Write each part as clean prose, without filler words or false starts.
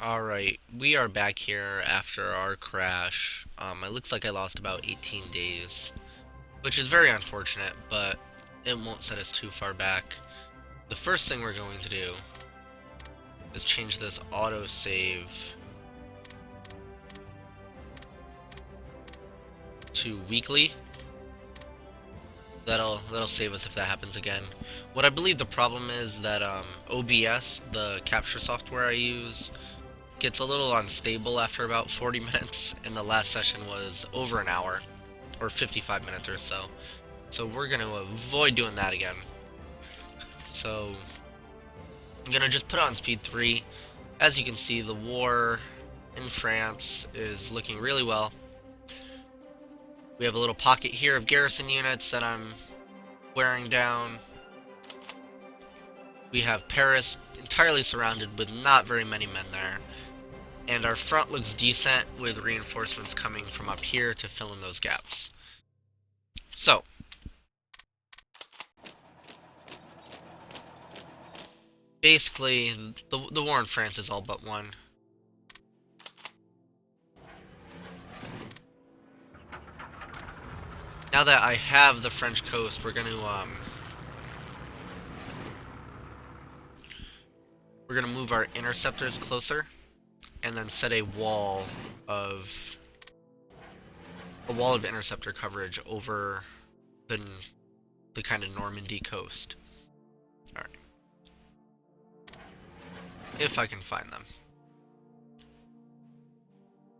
Alright, we are back here after our crash. It looks like I lost about 18 days, which is very unfortunate, but it won't set us too far back. The first thing we're going to do is change this autosave to weekly. That'll save us if that happens again. What I believe the problem is that OBS, the capture software I use, gets a little unstable after about 40 minutes, and the last session was over an hour, or 55 minutes or so. So we're going to avoid doing that again. So I'm going to just put it on speed 3. As you can see, the war in France is looking really well. We have a little pocket here of garrison units that I'm wearing down. We have Paris entirely surrounded with not very many men there. And our front looks decent with reinforcements coming from up here to fill in those gaps. So, basically, the war in France is all but won. Now that I have the French coast, we're gonna move our interceptors closer, and then set a wall of interceptor coverage over the kind of Normandy coast. All right, if I can find them.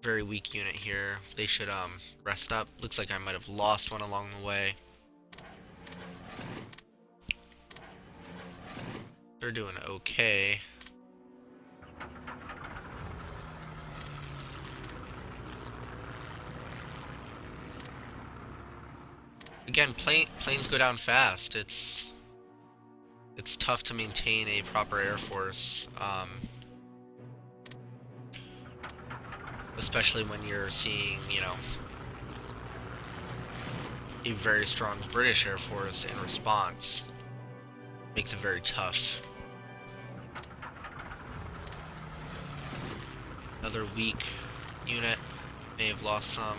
Very weak unit here. They should rest up. Looks like I might have lost one along the way. They're doing okay. Again, planes go down fast. It's tough to maintain a proper air force, especially when you're seeing, a very strong British Air Force in response. Makes it very tough. Another weak unit. May have lost some.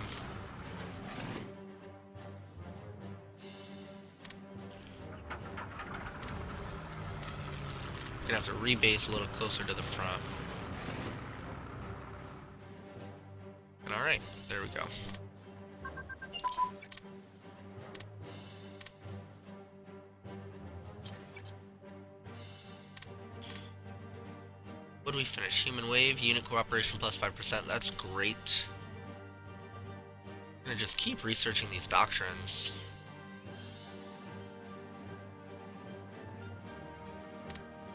Gonna have to rebase a little closer to the front. And alright, there we go. What do we finish? Human wave, unit cooperation plus 5%. That's great. I'm gonna just keep researching these doctrines.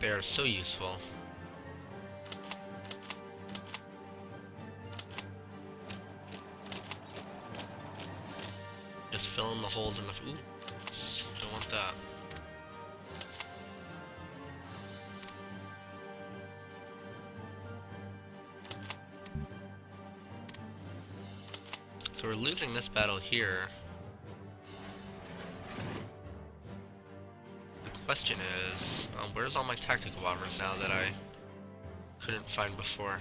They are so useful. Just fill in the holes in the... Ooh, don't want that. So we're losing this battle here. The question is, where's all my tactical bombers now that I couldn't find before?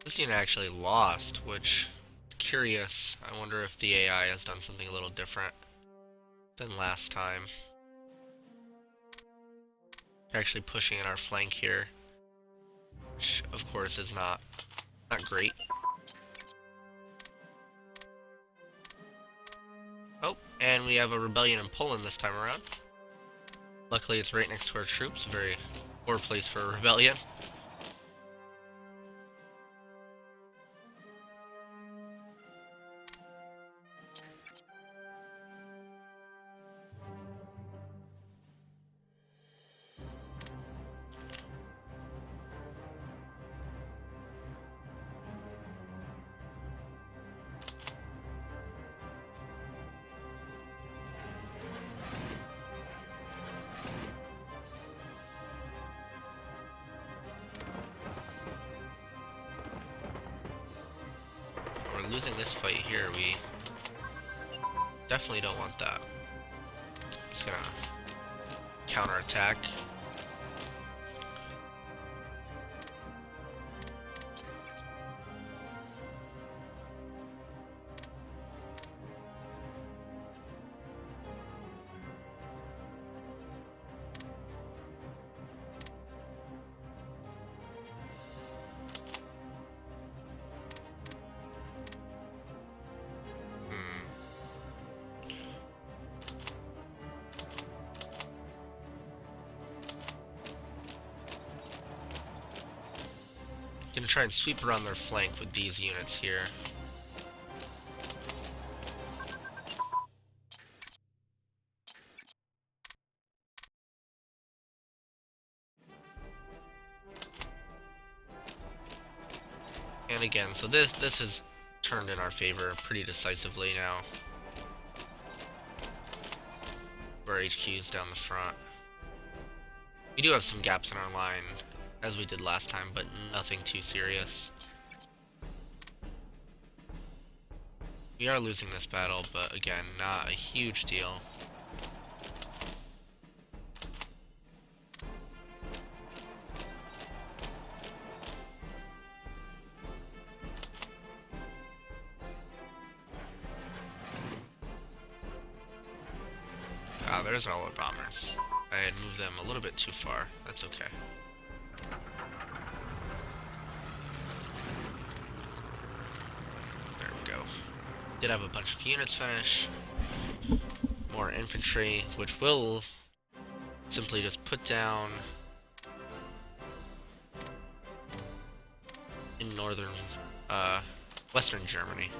This unit actually lost, which is curious. I wonder if the AI has done something a little different than last time. They're actually pushing in our flank here, which of course is not great. Oh, and we have a rebellion in Poland this time around. Luckily it's right next to our troops, very poor place for a rebellion. we're losing this fight here. We definitely don't want that. Just gonna counterattack. Gonna try and sweep around their flank with these units here. And again, so this has turned in our favor pretty decisively now. Our HQ's down the front. We do have some gaps in our line, as we did last time, but nothing too serious. We are losing this battle, but again, not a huge deal. Ah, there's all our bombers. I had moved them a little bit too far. That's okay. There we go. Did have a bunch of units finish. More infantry, which will simply just put down in northern, western Germany.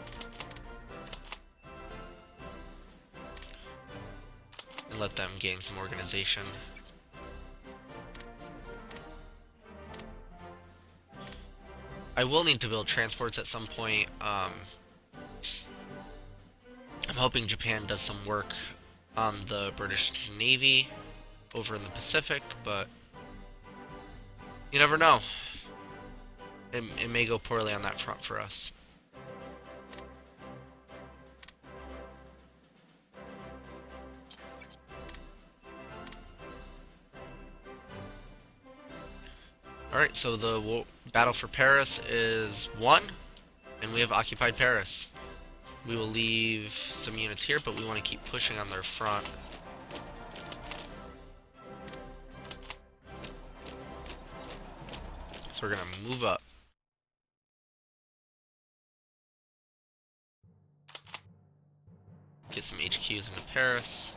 And let them gain some organization. I will need to build transports at some point. I'm hoping Japan does some work on the British Navy over in the Pacific, but you never know. It may go poorly on that front for us. Alright, so the battle for Paris is won, and we have occupied Paris. We will leave some units here, but we want to keep pushing on their front. So we're going to move up. Get some HQs into Paris.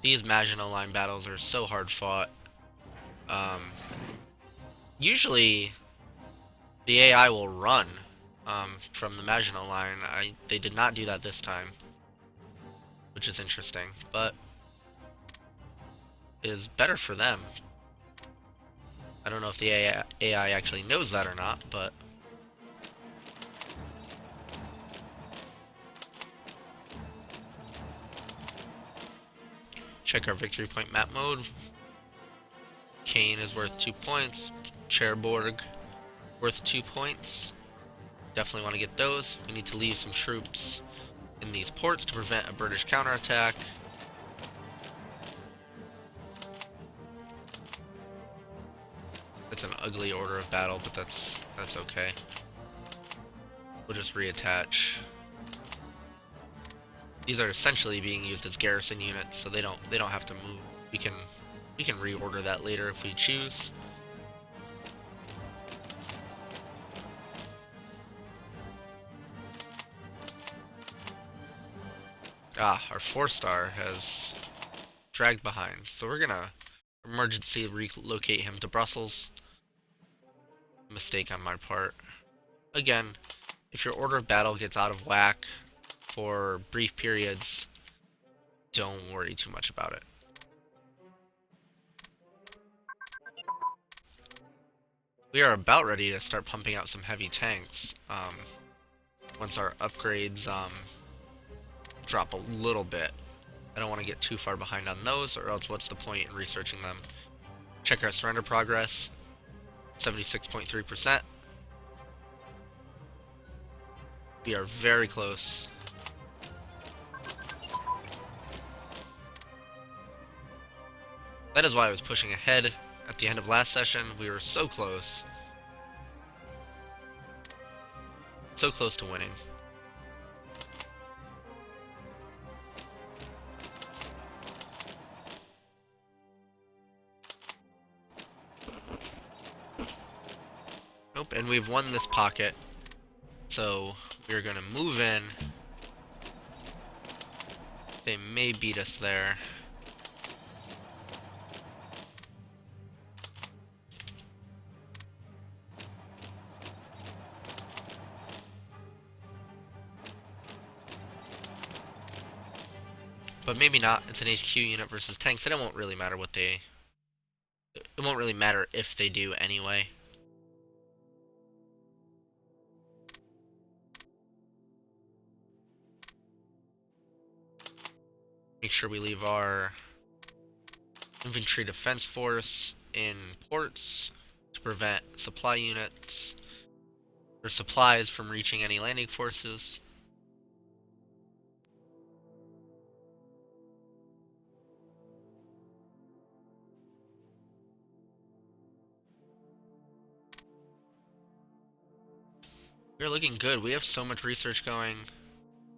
These Maginot Line battles are so hard fought. Usually, the AI will run from the Maginot Line. They did not do that this time, which is interesting, but is better for them. I don't know if the AI actually knows that or not, but check our victory point map mode. Caen is worth 2 points. Cherbourg worth 2 points. Definitely want to get those. We need to leave some troops in these ports to prevent a British counterattack. That's an ugly order of battle, but that's okay. We'll just reattach. These are essentially being used as garrison units, so they don't have to move. We can reorder that later if we choose. Ah, our 4-star has dragged behind, so we're gonna emergency relocate him to Brussels. Mistake on my part. Again, if your order of battle gets out of whack for brief periods, don't worry too much about it. We are about ready to start pumping out some heavy tanks. Once our upgrades drop a little bit. I don't want to get too far behind on those, or else what's the point in researching them? Check our surrender progress, 76.3%. We are very close. That is why I was pushing ahead at the end of last session. We were so close. So close to winning. Nope, and we've won this pocket. So we're gonna move in. They may beat us there. But maybe not. It's an HQ unit versus tanks, and it won't really matter what they... It won't really matter if they do anyway. Make sure we leave our infantry defense force in ports to prevent supply units or supplies from reaching any landing forces. We're looking good. We have so much research going.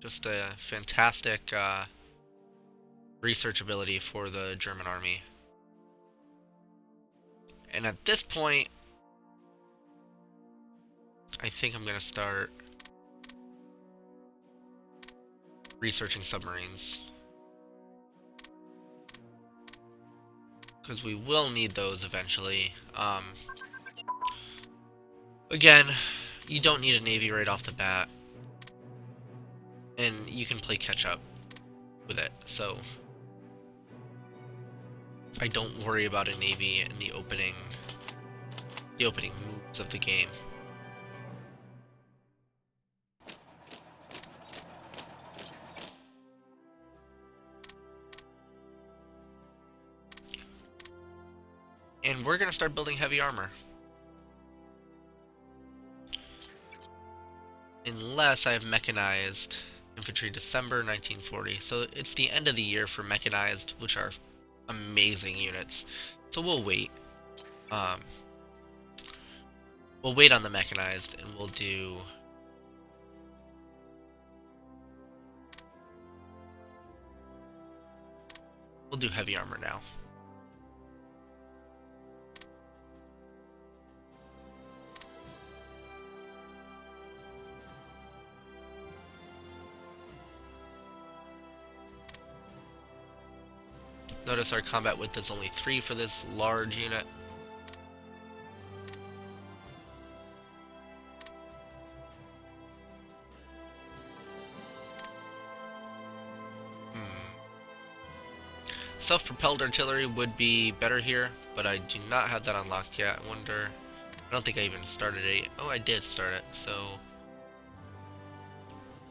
Just a fantastic research ability for the German army. And at this point, I think I'm going to start researching submarines. Because we will need those eventually. Again, you don't need a navy right off the bat. And you can play catch up with it, so I don't worry about a navy in the opening moves of the game. And we're gonna start building heavy armor. Unless I have mechanized infantry December 1940. So it's the end of the year for mechanized, which are amazing units. So we'll wait. We'll wait on the mechanized, and we'll do... We'll do heavy armor now. Notice our combat width is only 3 for this large unit. Self-propelled artillery would be better here, but I do not have that unlocked yet. I wonder... I don't think I even started it. Oh, I did start it, so...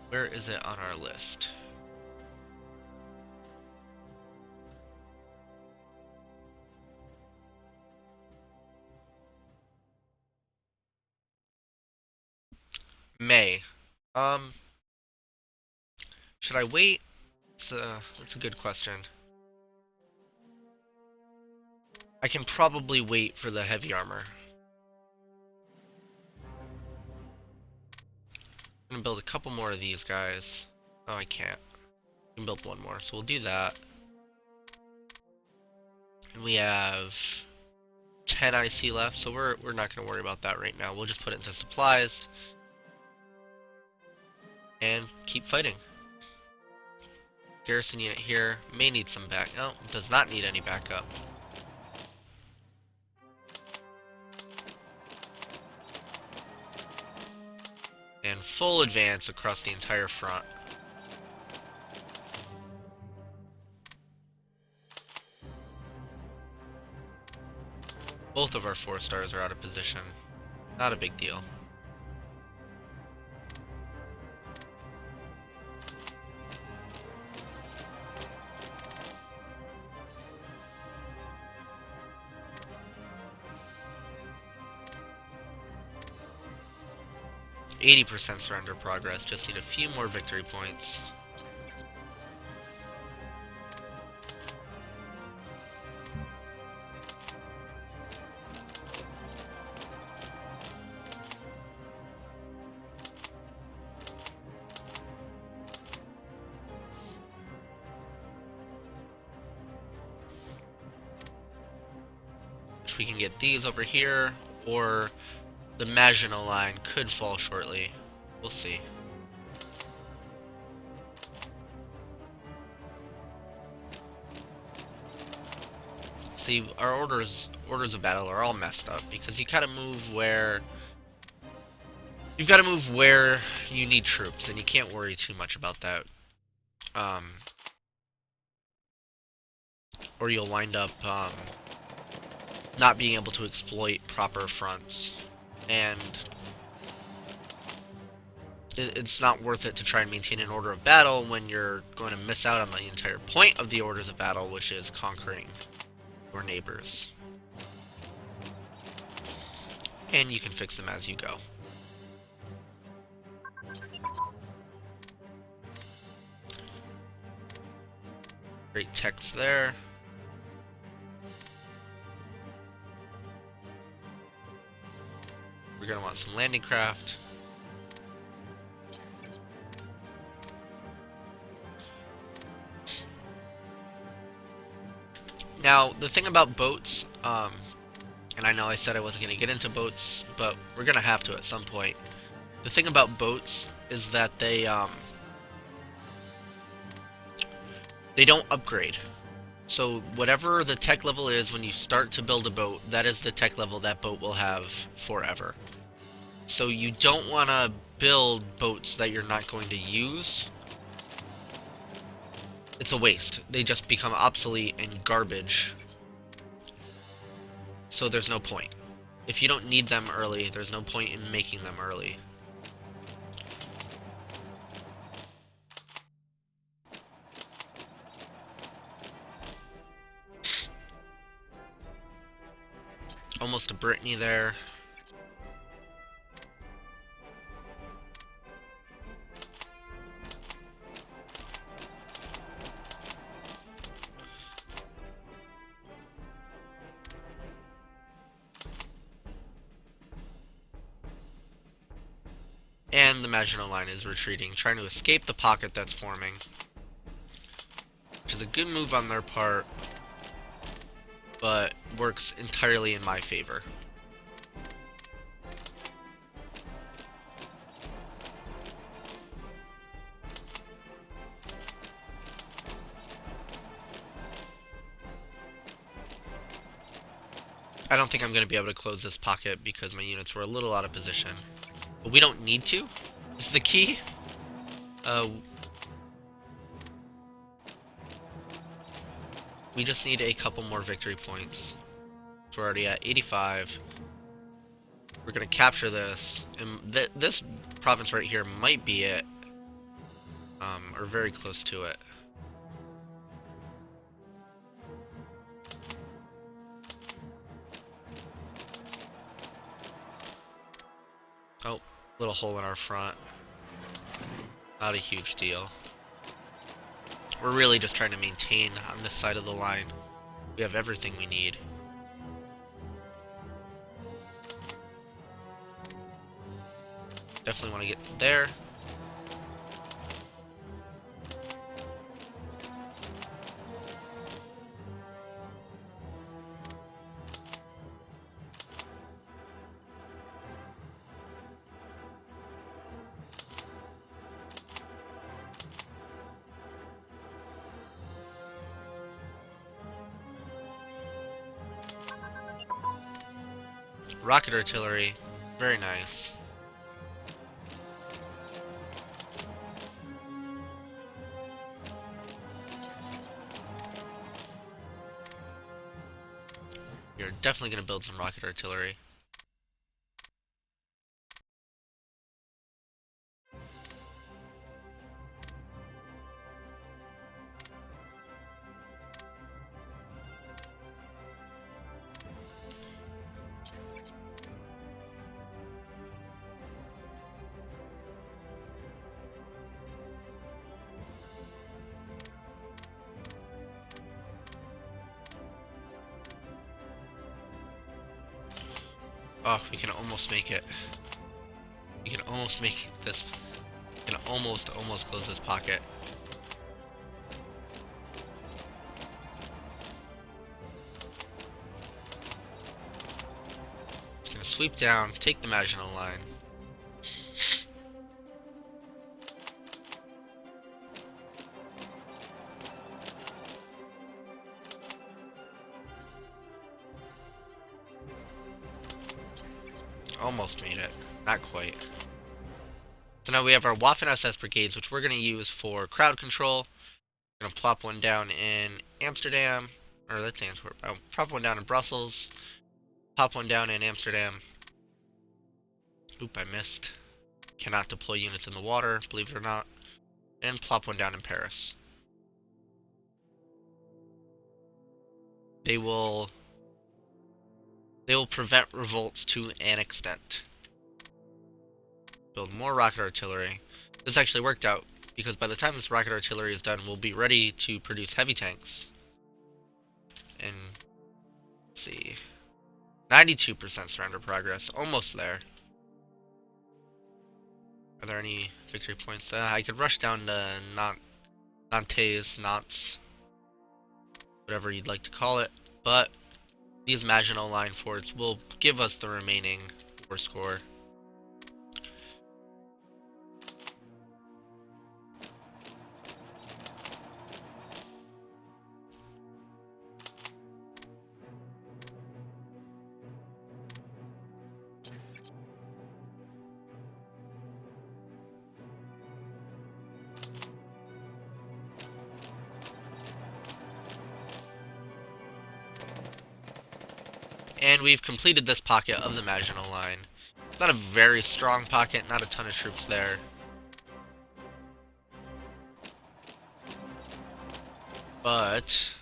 Where is it on our list? May. Should I wait? That's a good question. I can probably wait for the heavy armor. I'm gonna build a couple more of these guys. Oh, I can't. I can build one more, so we'll do that. And we have 10 IC left, so we're not gonna worry about that right now. We'll just put it into supplies and keep fighting. Garrison unit here may need some back. No, does not need any backup. And full advance across the entire front. Both of our 4 stars are out of position. Not a big deal. 80% surrender progress. Just need a few more victory points. We can get these over here, or the Maginot Line could fall shortly. We'll see. See, our orders of battle are all messed up because you gotta move where you've got to move where you need troops, and you can't worry too much about that. Or you'll wind up not being able to exploit proper fronts, and it's not worth it to try and maintain an order of battle when you're going to miss out on the entire point of the orders of battle, which is conquering your neighbors. And you can fix them as you go. Great text there. We're going to want some landing craft. Now, the thing about boats, and I know I said I wasn't going to get into boats, but we're going to have to at some point. The thing about boats is that they don't upgrade. So whatever the tech level is when you start to build a boat, that is the tech level that boat will have forever. So you don't want to build boats that you're not going to use. It's a waste. They just become obsolete and garbage. So there's no point. If you don't need them early, there's no point in making them early. Almost a Brittany there. And the Maginot Line is retreating, trying to escape the pocket that's forming. Which is a good move on their part, but works entirely in my favor. I don't think I'm going to be able to close this pocket because my units were a little out of position. But we don't need to. This is the key. We just need a couple more victory points. So we're already at 85. We're going to capture this. And this province right here might be it. Or very close to it. Oh, little hole in our front. Not a huge deal. We're really just trying to maintain on this side of the line. We have everything we need. Definitely want to get there. Rocket artillery, very nice. You're definitely going to build some rocket artillery. Oh, we can almost make it. We can almost make this. We can almost close this pocket. Just gonna sweep down, take the Maginot Line. Almost made it. Not quite. So now we have our Waffen-SS brigades, which we're going to use for crowd control. We're going to plop one down in Amsterdam. Or that's Antwerp. Plop one down in Brussels. Pop one down in Amsterdam. Oop, I missed. Cannot deploy units in the water, believe it or not. And plop one down in Paris. They will prevent revolts to an extent. Build more rocket artillery. This actually worked out, because by the time this rocket artillery is done, we'll be ready to produce heavy tanks. And, let's see, 92% surrender progress, almost there. Are there any victory points? I could rush down to Nantes, whatever you'd like to call it, but these Maginot Line forts will give us the remaining war score. And we've completed this pocket of the Maginot Line. It's not a very strong pocket, not a ton of troops there. But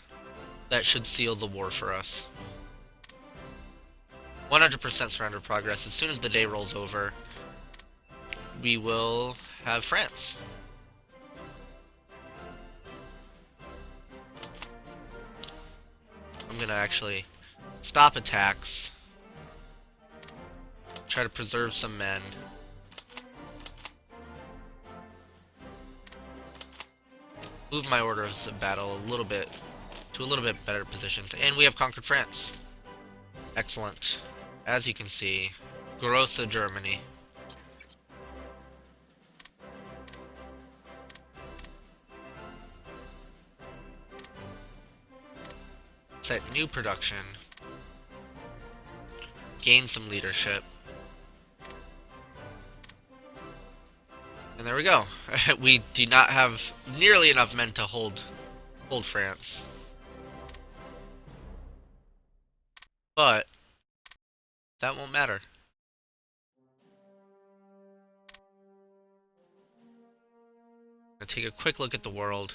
that should seal the war for us. 100% surrender progress. As soon as the day rolls over, we will have France. I'm gonna actually stop attacks. Try to preserve some men. Move my orders of battle a little bit to a little bit better positions. And we have conquered France. Excellent. As you can see, Grosse Germany. Set new production. Gain some leadership. And there we go. We do not have nearly enough men to hold France. But that won't matter. I'll take a quick look at the world.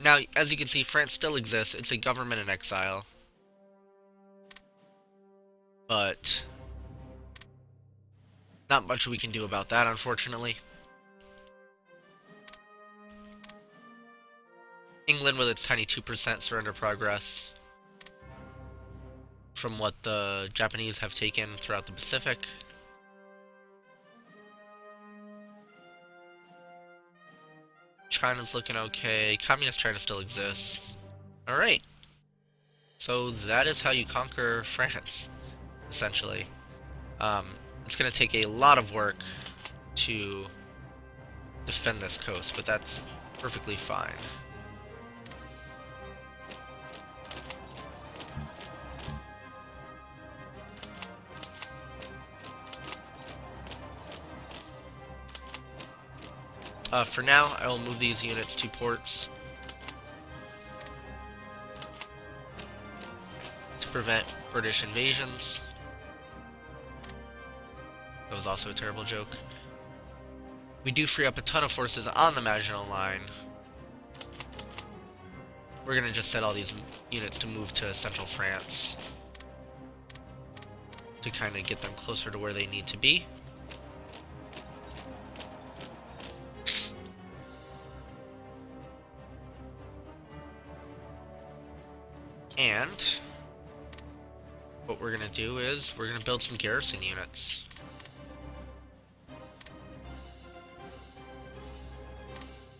Now, as you can see, France still exists. It's a government in exile. But not much we can do about that, unfortunately. England with its tiny 2% surrender progress from what the Japanese have taken throughout the Pacific. China's looking okay. Communist China still exists. Alright. So that is how you conquer France, essentially. It's going to take a lot of work to defend this coast, but that's perfectly fine. For now, I will move these units to ports to prevent British invasions. That was also a terrible joke. We do free up a ton of forces on the Maginot Line. We're going to just set all these units to move to central France to kind of get them closer to where they need to be. And what we're gonna do is we're gonna build some garrison units.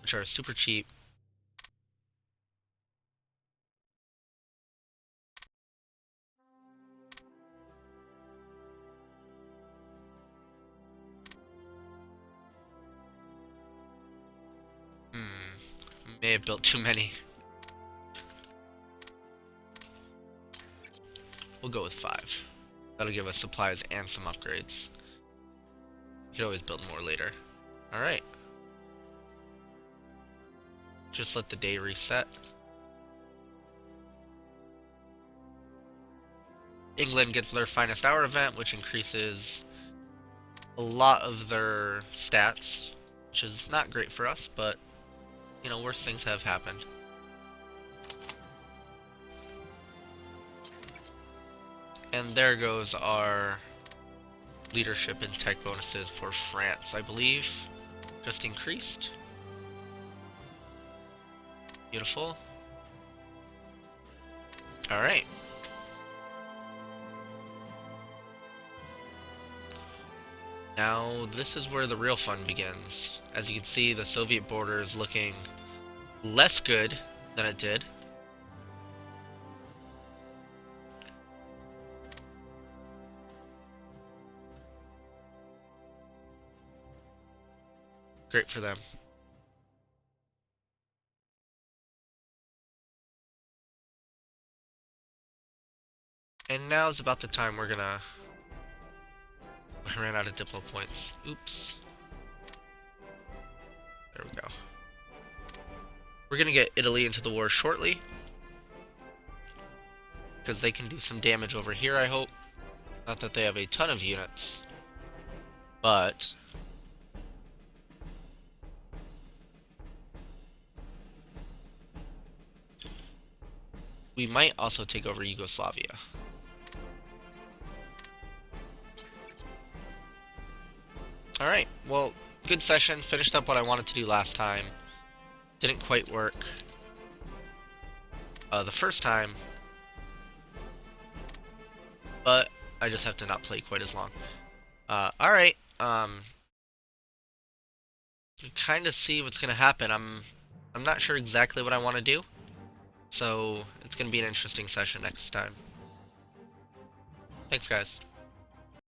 Which are super cheap. May have built too many. We'll go with 5. That'll give us supplies and some upgrades. We could always build more later. Alright. Just let the day reset. England gets their finest hour event, which increases a lot of their stats, which is not great for us, but, you know, worse things have happened. And there goes our leadership and tech bonuses for France, I believe. Just increased. Beautiful. Alright. Now, this is where the real fun begins. As you can see, the Soviet border is looking less good than it did. Great for them. And now is about the time we're gonna... I ran out of Diplo points. Oops. There we go. We're gonna get Italy into the war shortly. Because they can do some damage over here, I hope. Not that they have a ton of units. But... we might also take over Yugoslavia. Alright, well, good session. Finished up what I wanted to do last time. Didn't quite work the first time. But I just have to not play quite as long. Alright, you kind of see what's going to happen. I'm not sure exactly what I want to do. So, it's going to be an interesting session next time. Thanks, guys.